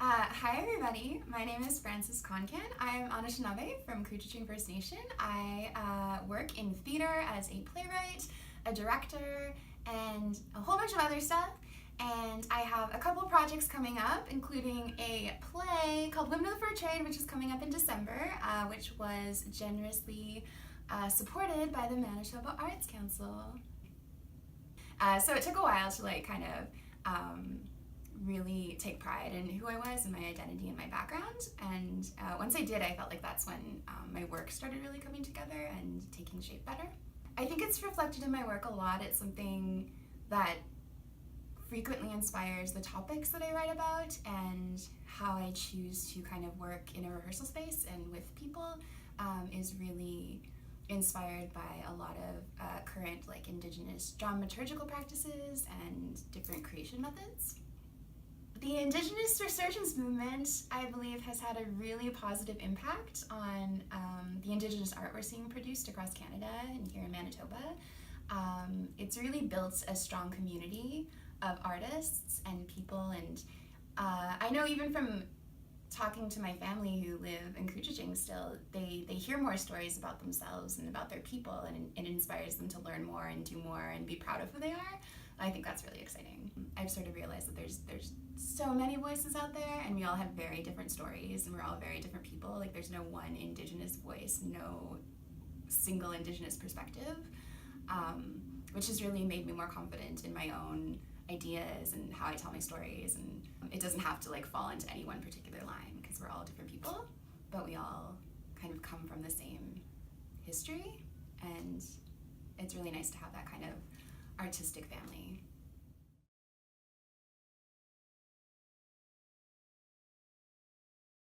Hi everybody, my name is Frances Koncan. I'm Anishinaabe from Couchiching First Nation. I work in theater as a playwright, a director, and a whole bunch of other stuff. And I have a couple projects coming up, including a play called Women of the Fur Trade, which is coming up in December, which was generously supported by the Manitoba Arts Council. So it took a while to really take pride in who I was and my identity and my background, and once I did, I felt like that's when my work started really coming together and taking shape better. I think it's reflected in my work a lot. It's something that frequently inspires the topics that I write about, and how I choose to kind of work in a rehearsal space and with people is really inspired by a lot of current Indigenous dramaturgical practices and different creation methods. The Indigenous resurgence movement, I believe, has had a really positive impact on the Indigenous art we're seeing produced across Canada and here in Manitoba. It's really built a strong community of artists and people, and I know even from talking to my family who live in Couchiching still, they hear more stories about themselves and about their people, and it inspires them to learn more and do more and be proud of who they are. I think that's really exciting. I've sort of realized that there's so many voices out there, and we all have very different stories, and we're all very different people. There's no one Indigenous voice, no single Indigenous perspective, which has really made me more confident in my own ideas and how I tell my stories, and it doesn't have to fall into any one particular line, because we're all different people, but we all kind of come from the same history, and it's really nice to have that kind of artistic family.